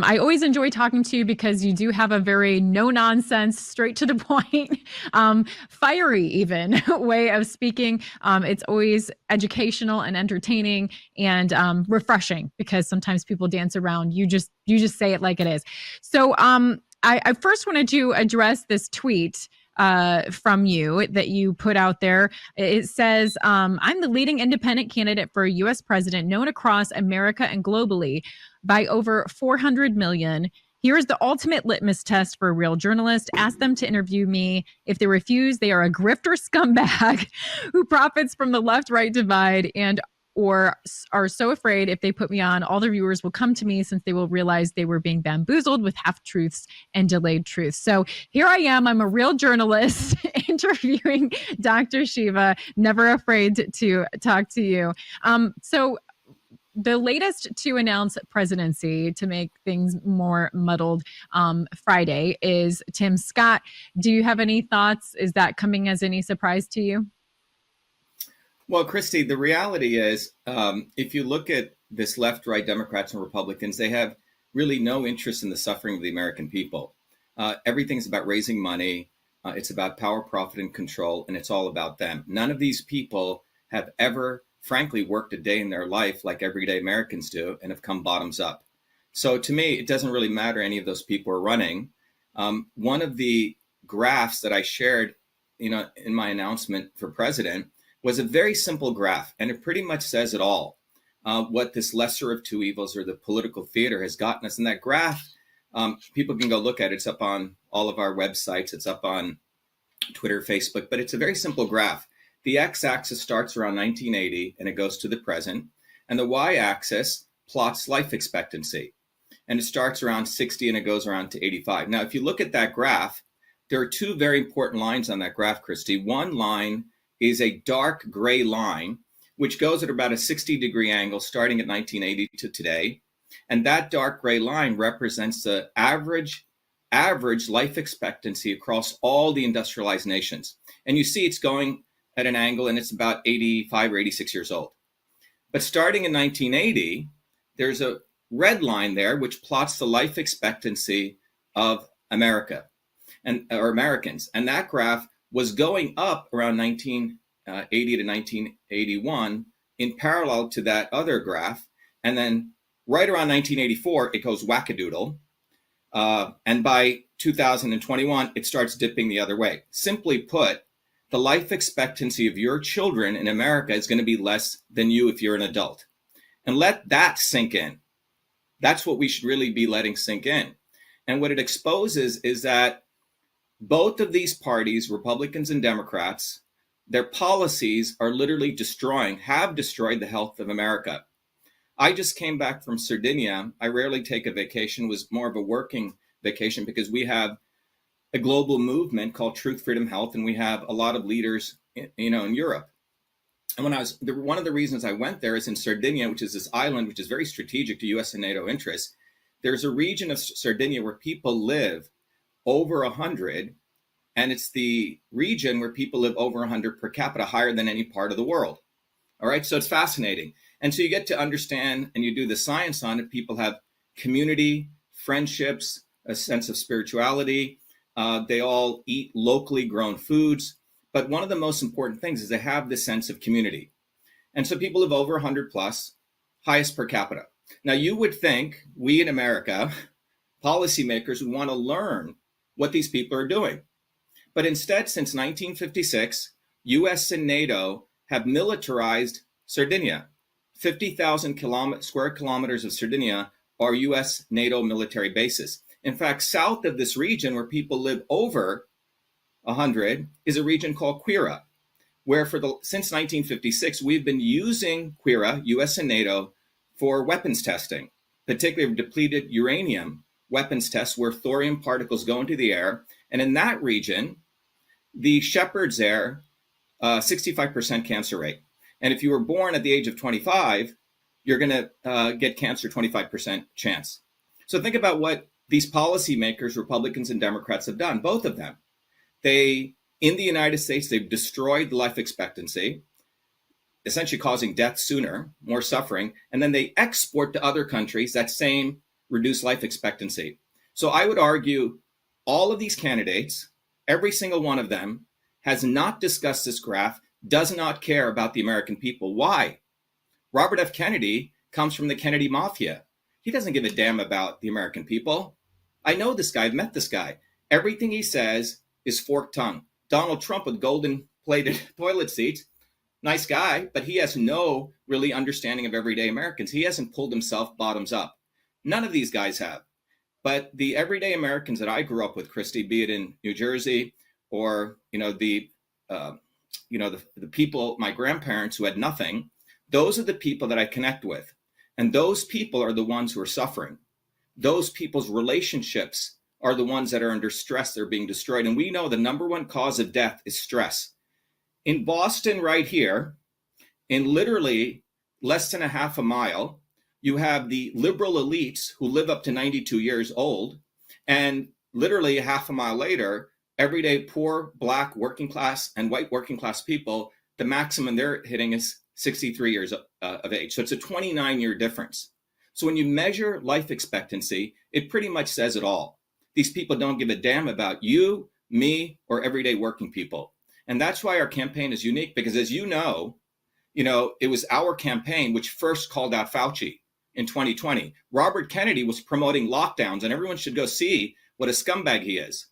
I always enjoy talking to you because you do have a very no nonsense, straight to the point, fiery even way of speaking. It's always educational and entertaining and refreshing because sometimes people dance around. You just say it like it is. So I first wanted to address this tweet from you that you put out there. It says, I'm the leading independent candidate for US president known across America and globally by over 400 million. Here's the ultimate litmus test for a real journalist. Ask them to interview me. If they refuse, they are a grifter scumbag who profits from the left-right divide and or are so afraid if they put me on, all the viewers will come to me since they will realize they were being bamboozled with half-truths and delayed truths. So here I am. I'm a real journalist interviewing Dr. Shiva, never afraid to talk to you. So the latest to announce presidency to make things more muddled Friday is Tim Scott. Do you have any thoughts? Is that coming as any surprise to you? Well, Kristi, the reality is, if you look at this left, right, Democrats and Republicans, they have really no interest in the suffering of the American people. Everything's about raising money. It's about power, profit, and control, and it's all about them. None of these people have ever, frankly, worked a day in their life like everyday Americans do and have come bottoms up. So to me, it doesn't really matter any of those people are running. One of the graphs that I shared, in my announcement for president was a very simple graph, and it pretty much says it all, what this lesser of two evils or the political theater has gotten us. And that graph, people can go look at it. It's up on all of our websites. It's up on Twitter, Facebook, but it's a very simple graph. The x-axis starts around 1980 and it goes to the present, and the y-axis plots life expectancy, and it starts around 60 and it goes around to 85. Now, if you look at that graph, there are two very important lines on that graph, Kristi. One line is a dark gray line, which goes at about a 60-degree angle starting at 1980 to today. And that dark gray line represents the average life expectancy across all the industrialized nations. And you see it's going at an angle and it's about 85 or 86 years old. But starting in 1980, there's a red line there, which plots the life expectancy of America or Americans. And that graph was going up around 1980 to 1981 in parallel to that other graph. And then right around 1984, it goes wackadoodle. And by 2021, it starts dipping the other way. Simply put, the life expectancy of your children in America is going to be less than you if you're an adult. And let that sink in. That's what we should really be letting sink in. And what it exposes is that both of these parties, Republicans and Democrats, their policies are literally have destroyed the health of America. I just came back from Sardinia. I rarely take a vacation. It was more of a working vacation because we have a global movement called Truth, Freedom, Health, and we have a lot of leaders, in Europe. And one of the reasons I went there is in Sardinia, which is this island, which is very strategic to U.S. and NATO interests. There's a region of Sardinia where people live over 100, and it's the region where people live over 100 per capita, higher than any part of the world. All right, so it's fascinating. And so you get to understand, and you do the science on it, people have community, friendships, a sense of spirituality. They all eat locally grown foods. But one of the most important things is they have this sense of community. And so people live over 100 plus, highest per capita. Now, you would think we in America, policymakers, would want to learn what these people are doing. But instead, since 1956, US and NATO have militarized Sardinia. 50,000 square kilometers of Sardinia are US NATO military bases. In fact, south of this region where people live over 100 is a region called Quira, where since 1956, we've been using Quira, US and NATO, for weapons testing, particularly depleted uranium weapons tests where thorium particles go into the air. And in that region, the shepherds there, 65% cancer rate. And if you were born at the age of 25, you're going to get cancer 25% chance. So think about what these policymakers, Republicans and Democrats, have done, both of them. In the United States, they've destroyed life expectancy, essentially causing death sooner, more suffering, and then they export to other countries that same reduce life expectancy. So I would argue all of these candidates, every single one of them, has not discussed this graph, does not care about the American people. Why? Robert F. Kennedy comes from the Kennedy Mafia. He doesn't give a damn about the American people. I know this guy. I've met this guy. Everything he says is forked tongue. Donald Trump with golden plated toilet seats, nice guy, but he has no really understanding of everyday Americans. He hasn't pulled himself bottoms up. None of these guys have. But the everyday Americans that I grew up with, Kristi, be it in New Jersey or the people, my grandparents who had nothing, those are the people that I connect with. And those people are the ones who are suffering. Those people's relationships are the ones that are under stress. They're being destroyed. And we know the number one cause of death is stress. In Boston, right here, in literally less than a half a mile, you have the liberal elites who live up to 92 years old. And literally a half a mile later, everyday poor, Black, working class, and white working class people, the maximum they're hitting is 63 years of age. So it's a 29-year difference. So when you measure life expectancy, it pretty much says it all. These people don't give a damn about you, me, or everyday working people. And that's why our campaign is unique, because as you know, it was our campaign which first called out Fauci in 2020. Robert Kennedy was promoting lockdowns, and everyone should go see what a scumbag he is.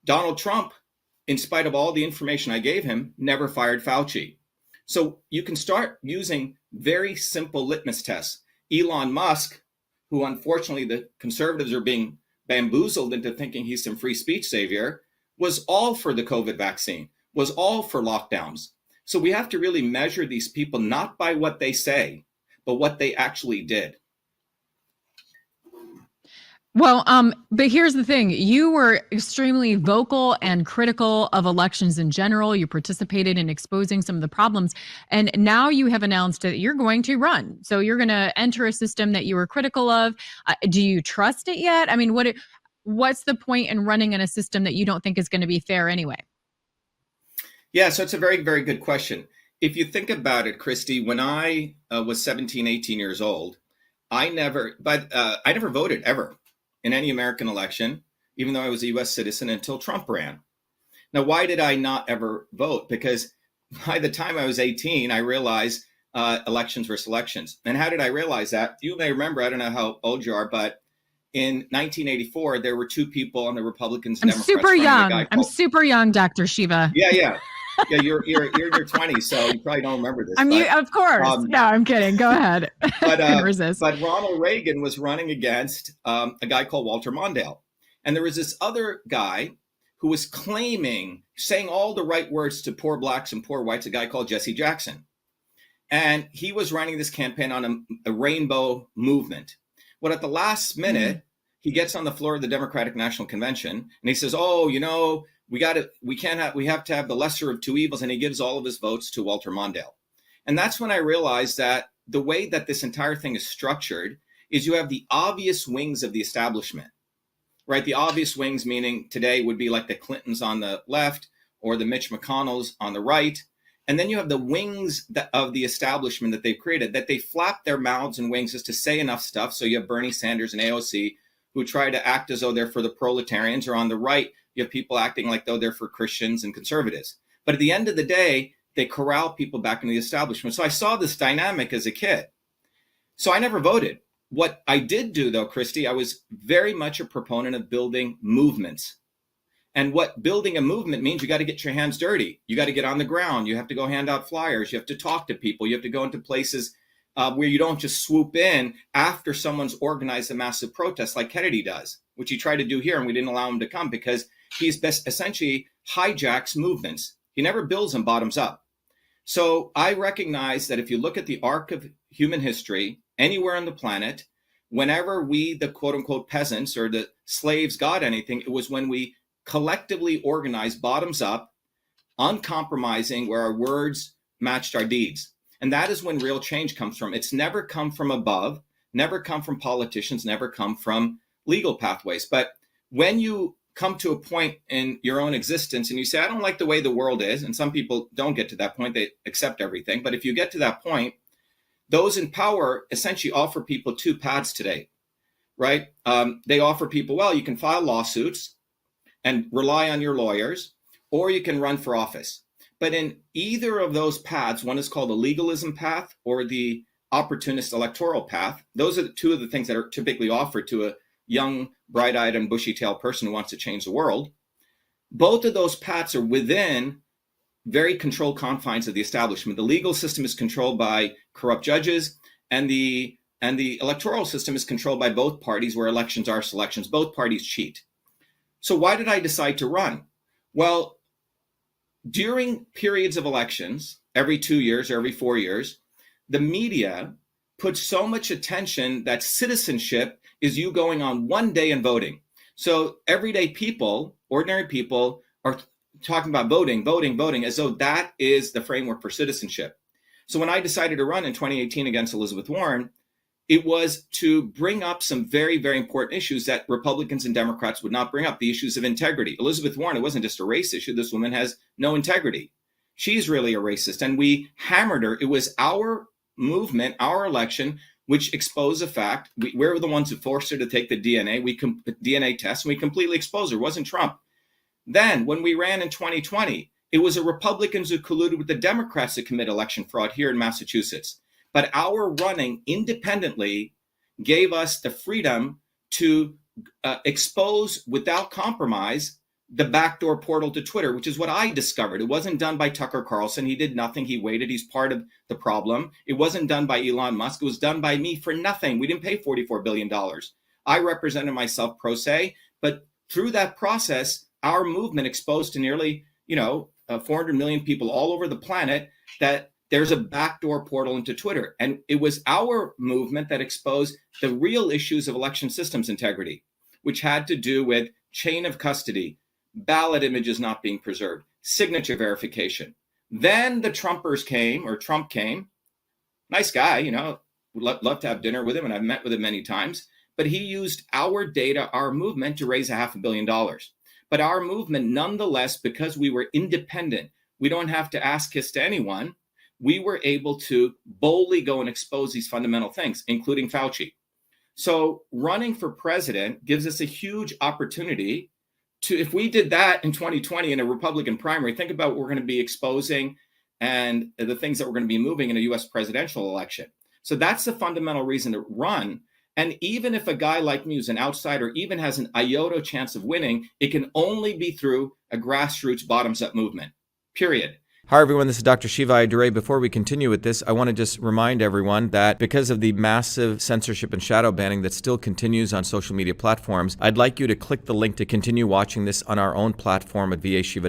Donald Trump, in spite of all the information I gave him, never fired Fauci. So you can start using very simple litmus tests. Elon Musk, who unfortunately the conservatives are being bamboozled into thinking he's some free speech savior, was all for the COVID vaccine, was all for lockdowns. So we have to really measure these people not by what they say, but what they actually did. Well, but here's the thing. You were extremely vocal and critical of elections in general. You participated in exposing some of the problems. And now you have announced that you're going to run. So you're going to enter a system that you were critical of. Do you trust it yet? I mean, what's the point in running in a system that you don't think is going to be fair anyway? Yeah, so it's a very, very good question. If you think about it, Kristi, when I was 17, 18 years old, I never voted ever in any American election, even though I was a US citizen until Trump ran. Now, why did I not ever vote? Because by the time I was 18, I realized elections were selections. And how did I realize that? You may remember, I don't know how old you are, but in 1984, there were two people on the Republicans and Democrats. I'm super young, Dr.SHIVA. Yeah, you're in your 20s, so you probably don't remember this. Of course. No, I'm kidding. Go ahead. But Ronald Reagan was running against a guy called Walter Mondale. And there was this other guy who was saying all the right words to poor Blacks and poor whites, a guy called Jesse Jackson. And he was running this campaign on a rainbow movement. Well, at the last minute, he gets on the floor of the Democratic National Convention and he says, we have to have the lesser of two evils. And he gives all of his votes to Walter Mondale. And that's when I realized that the way that this entire thing is structured is you have the obvious wings of the establishment, right? The obvious wings, meaning today would be like the Clintons on the left or the Mitch McConnells on the right. And then you have the wings of the establishment that they've created, that they flap their mouths and wings just to say enough stuff. So you have Bernie Sanders and AOC who try to act as though they're for the proletarians, or on the right, you have people acting like though they're for Christians and conservatives. But at the end of the day, they corral people back into the establishment. So I saw this dynamic as a kid. So I never voted. What I did do, though, Kristi, I was very much a proponent of building movements. And what building a movement means, you got to get your hands dirty. You got to get on the ground. You have to go hand out flyers. You have to talk to people. You have to go into places where you don't just swoop in after someone's organized a massive protest like Kennedy does, which he tried to do here, and we didn't allow him to come because he's essentially hijacks movements. He never builds them bottoms up. So I recognize that if you look at the arc of human history, anywhere on the planet, whenever we, the quote unquote peasants or the slaves, got anything, it was when we collectively organized bottoms up, uncompromising, where our words matched our deeds. And that is when real change comes from. It's never come from above, never come from politicians, never come from legal pathways. But when you come to a point in your own existence and you say, I don't like the way the world is, and some people don't get to that point, they accept everything. But if you get to that point, those in power essentially offer people two paths today. right? They offer people, well, you can file lawsuits and rely on your lawyers, or you can run for office. But in either of those paths, one is called the legalism path or the opportunist electoral path. Those are the two of the things that are typically offered to a young, bright-eyed and bushy-tailed person who wants to change the world. Both of those paths are within very controlled confines of the establishment. The legal system is controlled by corrupt judges, and the electoral system is controlled by both parties, where elections are selections. Both parties cheat. So why did I decide to run? Well, during periods of elections, every 2 years or every 4 years, the media puts so much attention that citizenship is you going on one day and voting. So everyday people, ordinary people, are talking about voting, as though that is the framework for citizenship. So when I decided to run in 2018 against Elizabeth Warren, it was to bring up some very, very important issues that Republicans and Democrats would not bring up, the issues of integrity. Elizabeth Warren, it wasn't just a race issue. This woman has no integrity. She's really a racist. And we hammered her. It was our movement, our election, which exposed the fact. We're the ones who forced her to take the DNA test, and we completely exposed her. It wasn't Trump. Then when we ran in 2020, it was the Republicans who colluded with the Democrats to commit election fraud here in Massachusetts. But our running independently gave us the freedom to expose without compromise the backdoor portal to Twitter, which is what I discovered. It wasn't done by Tucker Carlson. He did nothing. He waited. He's part of the problem. It wasn't done by Elon Musk. It was done by me for nothing. We didn't pay $44 billion. I represented myself pro se, but through that process, our movement exposed to nearly, 400 million people all over the planet that there's a backdoor portal into Twitter. And it was our movement that exposed the real issues of election systems integrity, which had to do with chain of custody, ballot images not being preserved, signature verification. Then the Trump came. Nice guy, would love to have dinner with him, and I've met with him many times. But he used our data, our movement, to raise $500 million. But our movement, nonetheless, because we were independent, we don't have to ask kiss to anyone, we were able to boldly go and expose these fundamental things, including Fauci. So running for president gives us a huge opportunity to, if we did that in 2020 in a Republican primary, think about what we're going to be exposing and the things that we're going to be moving in a US presidential election. So that's the fundamental reason to run. And even if a guy like me who's an outsider even has an iota chance of winning, it can only be through a grassroots bottoms-up movement, period. Hi, everyone. This is Dr. Shiva. Before we continue with this, I want to just remind everyone that because of the massive censorship and shadow banning that still continues on social media platforms, I'd like you to click the link to continue watching this on our own platform at vashiva.com.